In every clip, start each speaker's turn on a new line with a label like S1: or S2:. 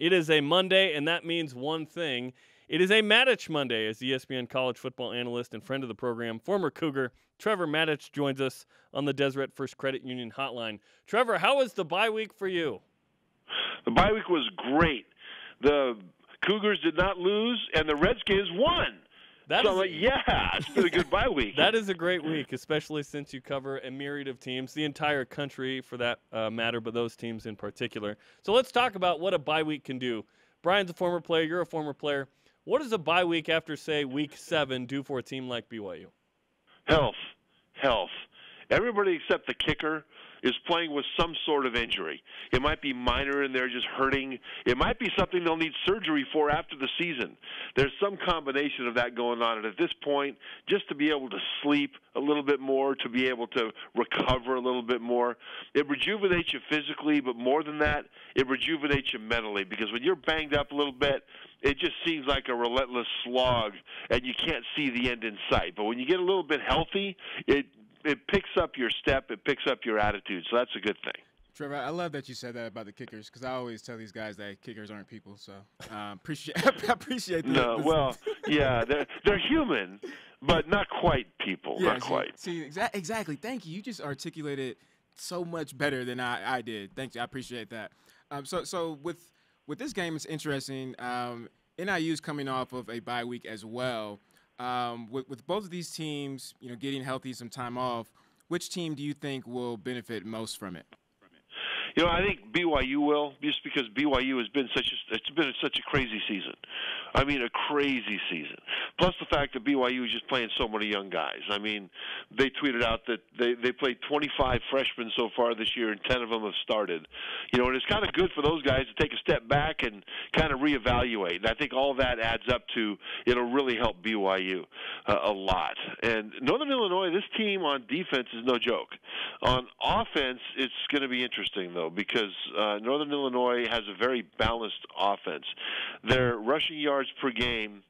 S1: It is a Monday, and that means one thing. It is a Matich Monday, as ESPN college football analyst and friend of the program, former Cougar, Trevor Matich joins us on the Deseret First Credit Union hotline. Trevor, how was the bye week for you?
S2: The bye week was great. The Cougars did not lose, and the Redskins won. It's been a good bye week.
S1: That is a great week, especially since you cover a myriad of teams, the entire country for that matter, but those teams in particular. So let's talk about what a bye week can do. Brian's a former player. You're a former player. What does a bye week after, say, week 7 do for a team like BYU?
S2: Health. Everybody except the kicker is playing with some sort of injury. It might be minor and they're just hurting. It might be something they'll need surgery for after the season. There's some combination of that going on. And at this point, just to be able to sleep a little bit more, to be able to recover a little bit more, it rejuvenates you physically, but more than that, it rejuvenates you mentally. Because when you're banged up a little bit, it just seems like a relentless slog, and you can't see the end in sight. But when you get a little bit healthy, it picks up your step, it picks up your attitude, so that's a good thing.
S3: Trevor, I love that you said that about the kickers, because I always tell these guys that kickers aren't people. So appreciate that.
S2: They're human, but not quite people.
S3: Yeah,
S2: not quite.
S3: See, exactly. Thank you. You just articulated so much better than I did. Thank you. I appreciate that. So with this game, it's interesting. NIU's coming off of a bye week as well. With both of these teams, getting healthy, some time off, which team do you think will benefit most from it?
S2: I think BYU will, just because BYU has been such a crazy season. I mean, a crazy season. Plus the fact that BYU is just playing so many young guys. I mean, they tweeted out that they played 25 freshmen so far this year, and 10 of them have started. And it's kind of good for those guys to take a step back and kind of reevaluate. And I think all that adds up to it'll really help BYU a lot. And Northern Illinois, this team on defense is no joke. On offense, it's going to be interesting, though, because Northern Illinois has a very balanced offense. Their rushing yards per game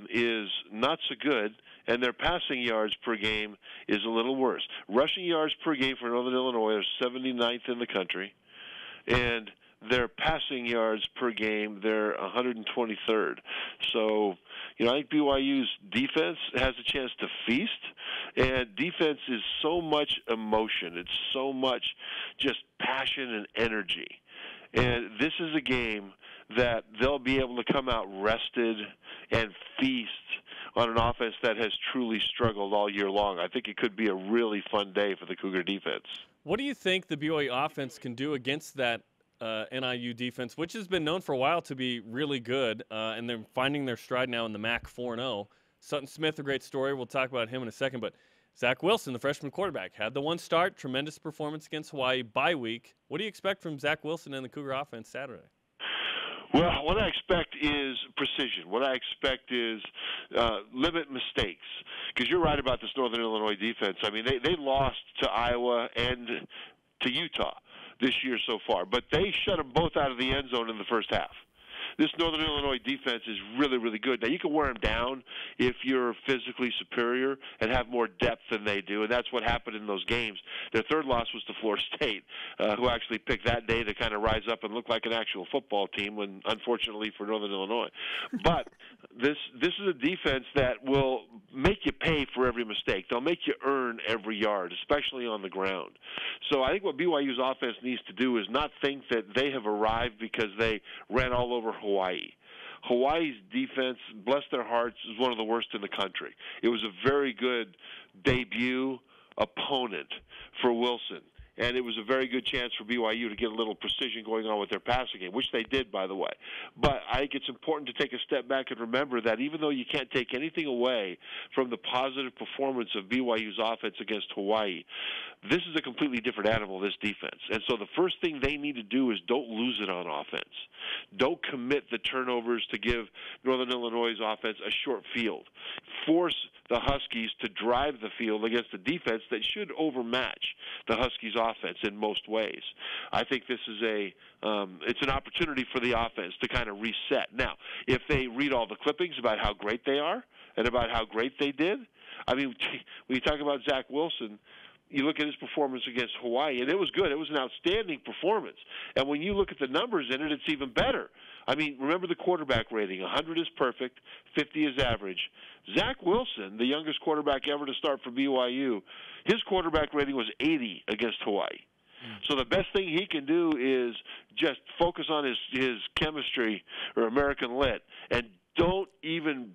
S2: is not so good, and their passing yards per game is a little worse. Rushing yards per game for Northern Illinois are 79th in the country, and their passing yards per game, they're 123rd. So, I think BYU's defense has a chance to feast, and defense is so much emotion. It's so much just passion and energy. And this is a game that they'll be able to come out rested and feast on an offense that has truly struggled all year long. I think it could be a really fun day for the Cougar defense.
S1: What do you think the BYU offense can do against that NIU defense, which has been known for a while to be really good, and they're finding their stride now in the MAC 4-0. Sutton Smith, a great story. We'll talk about him in a second. But Zach Wilson, the freshman quarterback, had the one start, tremendous performance against Hawaii bye week. What do you expect from Zach Wilson and the Cougar offense Saturday?
S2: Well, what I expect is precision. What I expect is limit mistakes. Because you're right about this Northern Illinois defense. I mean, they lost to Iowa and to Utah this year so far, but they shut them both out of the end zone in the first half. This Northern Illinois defense is really, really good. Now, you can wear them down if you're physically superior and have more depth than they do, and that's what happened in those games. Their third loss was to Florida State, who actually picked that day to kind of rise up and look like an actual football team, when, unfortunately for Northern Illinois. But this is a defense that will make you pay for every mistake. They'll make you earn every yard, especially on the ground. So I think what BYU's offense needs to do is not think that they have arrived because they ran all over Hawaii. Hawaii's defense, bless their hearts, is one of the worst in the country. It was a very good debut opponent for Wilson, and it was a very good chance for BYU to get a little precision going on with their passing game, which they did, by the way. But I think it's important to take a step back and remember that even though you can't take anything away from the positive performance of BYU's offense against Hawaii, this is a completely different animal, this defense. And so the first thing they need to do is don't lose it on offense. Don't commit the turnovers to give Northern Illinois' offense a short field. Force the Huskies to drive the field against a defense that should overmatch the Huskies' offense in most ways. I think this is it's an opportunity for the offense to kind of reset. Now, if they read all the clippings about how great they are and about how great they did, I mean, when you talk about Zach Wilson, you look at his performance against Hawaii, and it was good. It was an outstanding performance. And when you look at the numbers in it, it's even better. I mean, remember the quarterback rating. 100 is perfect, 50 is average. Zach Wilson, the youngest quarterback ever to start for BYU, his quarterback rating was 80 against Hawaii. So the best thing he can do is just focus on his chemistry or American Lit, and don't even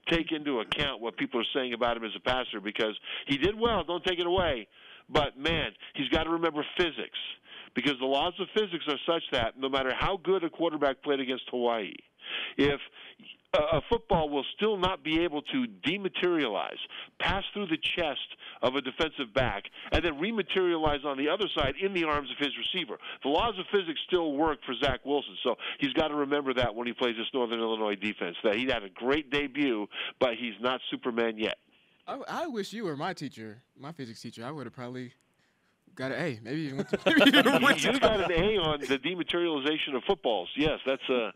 S2: take into account what people are saying about him as a passer, because he did well, don't take it away. But, man, he's got to remember physics, because the laws of physics are such that no matter how good a quarterback played against Hawaii, if a football will still not be able to dematerialize, pass through the chest of a defensive back, and then rematerialize on the other side in the arms of his receiver. The laws of physics still work for Zach Wilson, so he's got to remember that when he plays this Northern Illinois defense, that he had a great debut, but he's not Superman yet.
S3: I wish you were my teacher, my physics teacher. I would have probably got an A. Maybe even
S2: you got an A on the dematerialization of footballs. Yes, it's an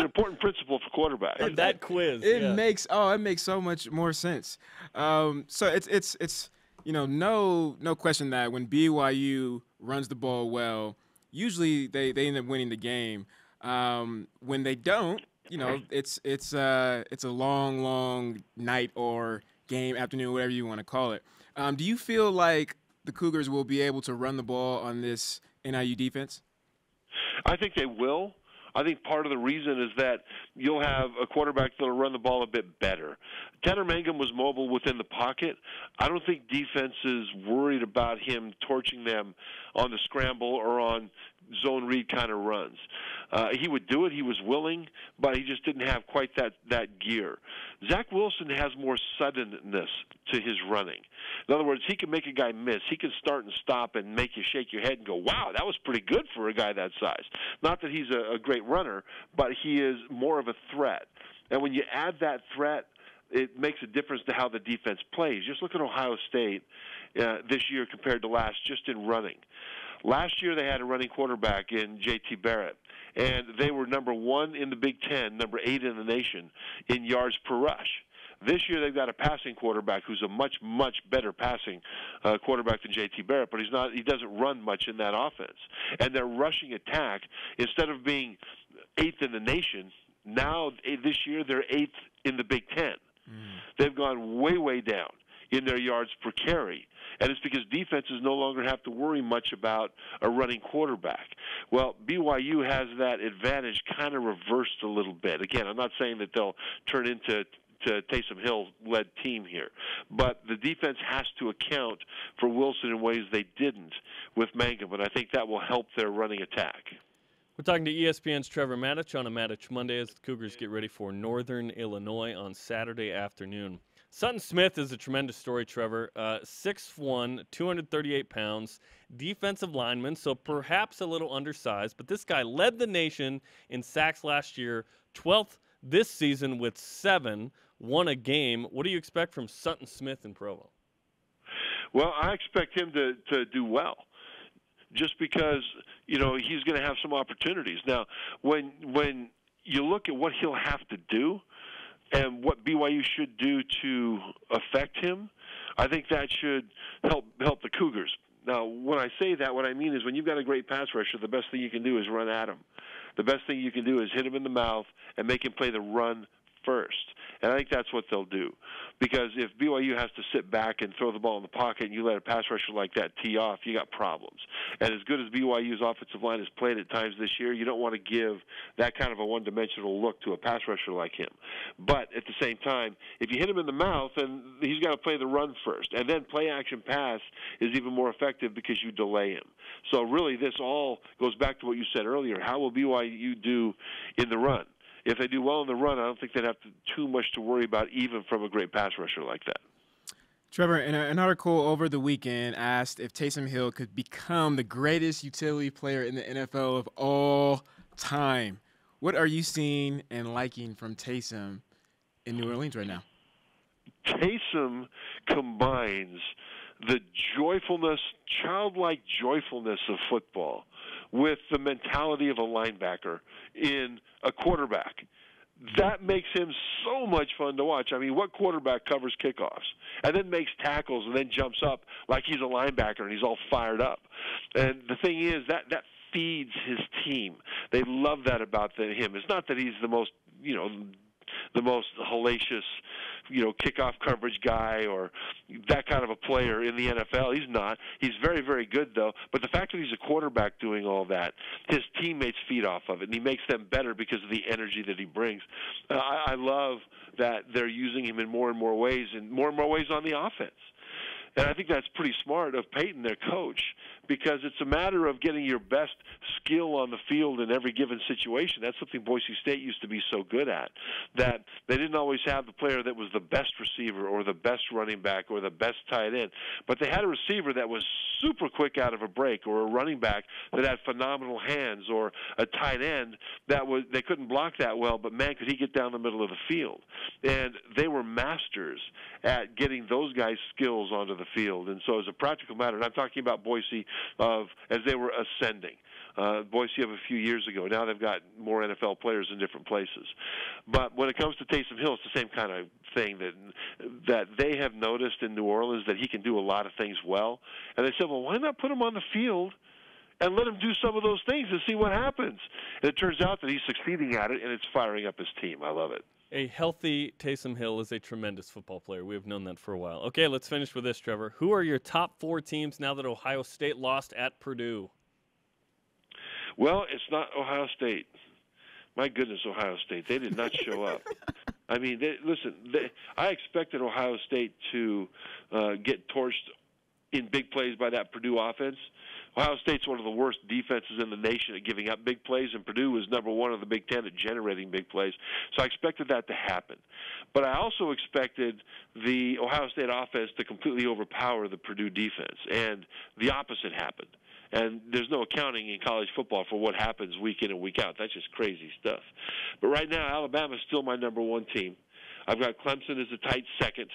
S2: important principle for quarterbacks.
S1: And that quiz.
S3: It makes so much more sense. So it's no question that when BYU runs the ball well, usually they end up winning the game. When they don't, it's a long night or game, afternoon, whatever you want to call it. Do you feel like the Cougars will be able to run the ball on this NIU defense?
S2: I think they will. I think part of the reason is that you'll have a quarterback that will run the ball a bit better. Tanner Mangum was mobile within the pocket. I don't think defense is worried about him torching them on the scramble or on zone read kind of runs. He would do it. He was willing, but he just didn't have quite that gear. Zach Wilson has more suddenness to his running. In other words, he can make a guy miss. He can start and stop and make you shake your head and go, wow, that was pretty good for a guy that size. Not that he's a great runner, but he is more of a threat. And when you add that threat, it makes a difference to how the defense plays. Just look at Ohio State this year compared to last, just in running. Last year they had a running quarterback in J.T. Barrett, and they were number 1 in the Big Ten, number 8 in the nation in yards per rush. This year they've got a passing quarterback who's a much, much better passing quarterback than J.T. Barrett, but he doesn't run much in that offense. And their rushing attack, instead of being 8th in the nation, now this year they're 8th in the Big Ten. They've gone way, way down in their yards per carry. And it's because defenses no longer have to worry much about a running quarterback. Well, BYU has that advantage kind of reversed a little bit. Again, I'm not saying that they'll turn into Taysom Hill-led team here. But the defense has to account for Wilson in ways they didn't with Mangum, and I think that will help their running attack.
S1: We're talking to ESPN's Trevor Matich on a Matich Monday as the Cougars get ready for Northern Illinois on Saturday afternoon. Sutton Smith is a tremendous story, Trevor. 6'1", 238 pounds, defensive lineman, so perhaps a little undersized. But this guy led the nation in sacks last year, 12th this season with 7, won a game. What do you expect from Sutton Smith in Provo?
S2: Well, I expect him to do well, just because he's going to have some opportunities. Now, when you look at what he'll have to do and what BYU should do to affect him, I think that should help the Cougars. Now, when I say that, what I mean is when you've got a great pass rusher, the best thing you can do is run at him. The best thing you can do is hit him in the mouth and make him play the run first. And I think that's what they'll do. Because if BYU has to sit back and throw the ball in the pocket and you let a pass rusher like that tee off, you got problems. And as good as BYU's offensive line has played at times this year, you don't want to give that kind of a one-dimensional look to a pass rusher like him. But at the same time, if you hit him in the mouth, then he's got to play the run first. And then play-action pass is even more effective because you delay him. So really this all goes back to what you said earlier. How will BYU do in the run? If they do well in the run, I don't think they'd have too much to worry about, even from a great pass rusher like that.
S3: Trevor, an article over the weekend asked if Taysom Hill could become the greatest utility player in the NFL of all time. What are you seeing and liking from Taysom in New Orleans right now?
S2: Taysom combines the joyfulness, childlike joyfulness of football with the mentality of a linebacker in a quarterback. that makes him so much fun to watch. I mean, what quarterback covers kickoffs and then makes tackles and then jumps up like he's a linebacker and he's all fired up? And the thing is, that feeds his team. They love that about him. It's not that he's the most, the most hellacious, kickoff coverage guy or that kind of a player in the NFL. He's not. He's very, very good, though. But the fact that he's a quarterback doing all that, his teammates feed off of it, and he makes them better because of the energy that he brings. I love that they're using him in more and more ways on the offense. And I think that's pretty smart of Peyton, their coach, because it's a matter of getting your best skill on the field in every given situation. That's something Boise State used to be so good at, that they didn't always have the player that was the best receiver or the best running back or the best tight end, but they had a receiver that was super quick out of a break, or a running back that had phenomenal hands, or a tight end they couldn't block that well, but man, could he get down the middle of the field. And they were masters at getting those guys' skills onto the field. And so as a practical matter, and I'm talking about Boise as they were ascending. Boise of a few years ago. Now they've got more NFL players in different places. But when it comes to Taysom Hill, it's the same kind of thing that they have noticed in New Orleans, that he can do a lot of things well. And they said, well, why not put him on the field and let him do some of those things and see what happens? And it turns out that he's succeeding at it, and it's firing up his team. I love it.
S1: A healthy Taysom Hill is a tremendous football player. We have known that for a while. Okay, let's finish with this, Trevor. Who are your top 4 teams now that Ohio State lost at Purdue?
S2: Well, it's not Ohio State. My goodness, Ohio State. They did not show up. I mean, I expected Ohio State to get torched in big plays by that Purdue offense. Ohio State's one of the worst defenses in the nation at giving up big plays, and Purdue was number 1 of the Big Ten at generating big plays. So I expected that to happen. But I also expected the Ohio State offense to completely overpower the Purdue defense, and the opposite happened. And there's no accounting in college football for what happens week in and week out. That's just crazy stuff. But right now, Alabama's still my number 1 team. I've got Clemson as a tight second,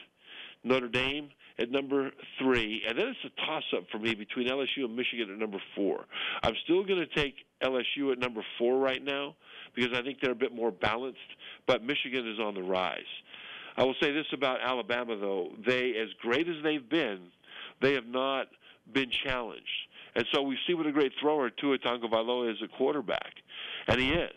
S2: Notre Dame at number 3, and then it's a toss-up for me between LSU and Michigan at number 4. I'm still going to take LSU at number 4 right now because I think they're a bit more balanced, but Michigan is on the rise. I will say this about Alabama, though. As great as they've been, they have not been challenged. And so we see what a great thrower Tua Tagovailoa is at quarterback, and he is.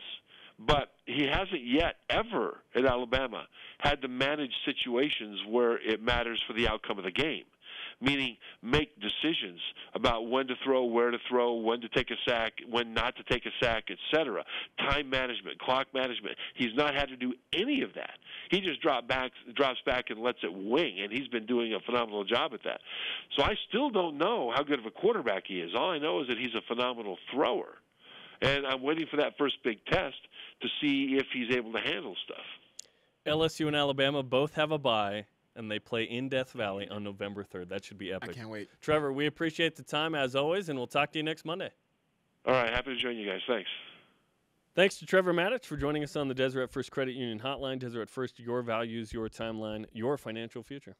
S2: But he hasn't yet ever at Alabama had to manage situations where it matters for the outcome of the game, meaning make decisions about when to throw, where to throw, when to take a sack, when not to take a sack, etc. Time management, clock management. He's not had to do any of that. He just drops back and lets it wing, and he's been doing a phenomenal job at that. So I still don't know how good of a quarterback he is. All I know is that he's a phenomenal thrower. And I'm waiting for that first big test to see if he's able to handle stuff.
S1: LSU and Alabama both have a bye, and they play in Death Valley on November 3rd. That should be epic.
S3: I can't wait.
S1: Trevor, we appreciate the time as always, and we'll talk to you next Monday.
S2: All right, happy to join you guys. Thanks.
S1: Thanks to Trevor Matich for joining us on the Deseret First Credit Union Hotline. Deseret First, your values, your timeline, your financial future.